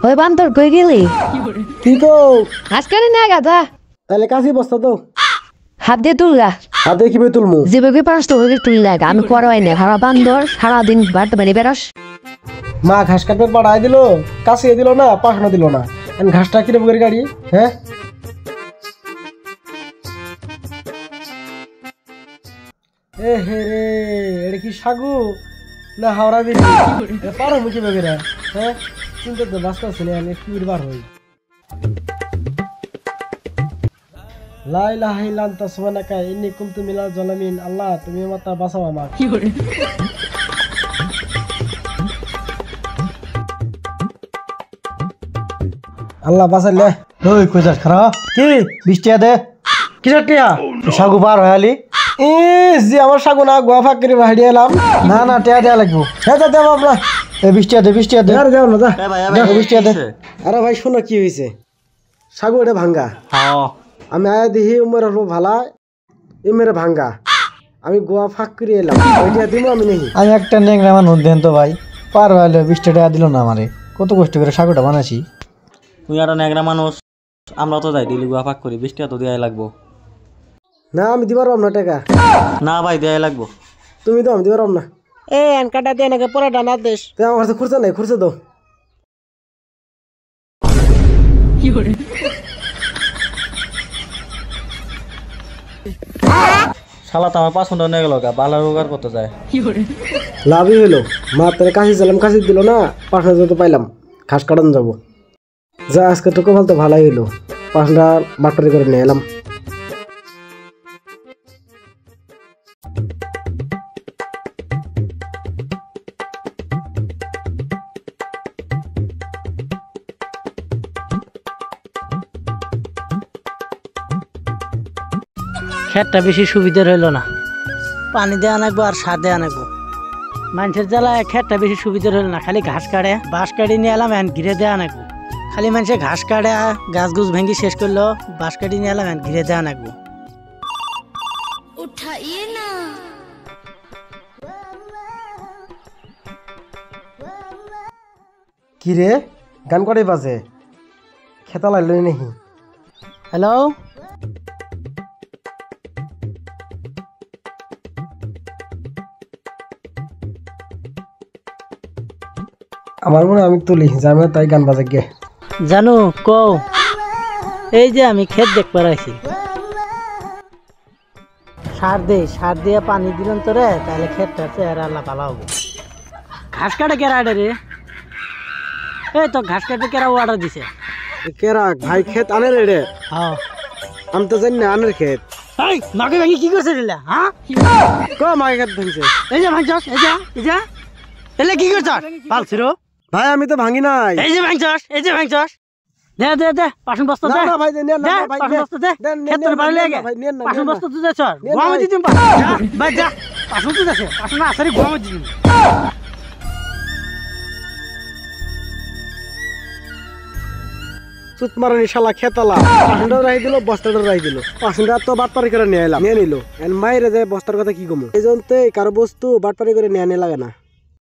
ওই বান্দর কই গেলি? কি তো আজকারে না গাদা তাহলে কাশি বস্তা তো হাত দিয়ে তুলগা হাতে কিভাবে তুলমু যেভাবে পারস তো ওই তুল লাগা আমি করোই না হারা বান্দর সারাদিন বাড়তে বাড়ি বেরোস মা ঘাস কাটবে পাড়ায় দিল কাশিয়ে দিল না পাখানো দিল না ঘাসটা কিনে বুকের গাড়ি হ্যাঁ এ হে রে এটা কি সাগু না হাওড়া বিড়ি পারো মুখে বেগেরা হ্যাঁ চিন্তা তো বাঁচতে আছে না কি বার হই লা ইলাহা ইল্লা আনতা সুবহানাকা ইন্নী কুনতু মিনাজ জালিমিন আল্লাহ তুমি আমার তা বাঁচাও আমাকে কি করে আল্লাহ বাঁচাইলে ওই কই যাস খারাপ কি বৃষ্টিয়া দে কিসের টিয়া সাগু পার হয়ালি যে আমার সাগু না গোয়া ফাঁক করে হারিয়ে এলাম না না টিয়া দেয়া লাগবো হ্যাঁ যা দেবো আমরা এই বৃষ্টিয়া দে আর যাও না যা দেখো বৃষ্টিয়া দে আরে ভাই শোনো কি হয়েছে সাগু এটা ভাঙ্গা আমি আয়া দেখি উমের হলো ভালা এমের ভাঙ্গা আমি গোয়া ফাঁক করে এলাম ওইটা দিব আমি নেই আমি একটা নেংরা মানুষ দেন তো ভাই পার হয়ালে বৃষ্টি টাকা দিল না আমারে কত কষ্ট করে সাগুটা বানাইছি তুই আর নেগরা মানুষ আমরা তো যাই দিলি গুয়া পাক করি বৃষ্টি তো দেয়াই লাগবো না আমি দিবার না টাকা না ভাই দেয়াই লাগবো তুমি দাও আমি দিবার না এ আনকাটা দিয়ে নাকি পরে ডানা দেশ আমার কাছে খুরসা নাই খুরসা দাও শালা তো আমার পছন্দ হয়ে গেল গা বালার রোগার কত যায় লাভই হলো মা তোর কাশি চালাম কাশি দিল না 5,000 যত পাইলাম ঘাস কাটানো যাবো যা আজকে তোকে বলতে ভালোই হলো 5,000 বাটরি করে নিয়ে এলাম খেতটা বেশি সুবিধার হইলো না পানি দেওয়া নাকবো আর সার দেওয়া নাকবো মানুষের জ্বালায় খেতটা বেশি সুবিধার হইলো না খালি ঘাস কাটে বাঁশ কাটি নিয়ে এলাম এখন ঘিরে দেওয়া নাকবো খালি মানুষের ঘাস কাটে গাছ গুছ ভেঙে শেষ করলো বাঁশ কাটি নিয়ে এলাম এখন ঘিরে দেওয়া নাকবো কি রে গান করে বাজে খেতা লাগলো নাকি হ্যালো আমার মনে আমি তুলি যাবে তাই গান বাজে গে জানো কও এই যে আমি ক্ষেত দেখ পারাইছি সার দিয়ে পানি দিলাম তোরে তাহলে ক্ষেতটা চেহারা আল্লাহ ভালো হবে ঘাস কাটে কেরা রে এই তো ঘাস কাটে কেরা অর্ডার দিছে কেরা ভাই ক্ষেত আনে রে হ্যাঁ আমি তো জানি না আনের ক্ষেত এই মাকে ভাঙি কি করছে দিলা হ্যাঁ ক মাকে ক্ষেত ভাঙছে এই যে ভাঙছস এই যে এলে কি করছস পালছির ভাই আমি তো ভাঙি নাই এই যে ভাঙছস দে পাশন বস্তা দে না ভাই দে না ভাই পাশন বস্তা দে ক্ষেতের বাড়ি লাগে ভাই নেন না পাশন বস্তা তুই যাচ্ছ গোয়ামে দিতিম ভাই যা পাশন তুই যাচ্ছে পাশন আসারি গোয়ামে দিতিম চুত মারানি শালা খেতালা 500 রাই দিল বস্তাটা রাই দিল 500 তো বাটপারি করে নিয়ে এলাম নিয়ে নিল এন্ড মাইরে যায় বস্তার কথা কি কমু এই জন্যতে কারো বস্তু বাটপারি করে নিয়ে লাগে না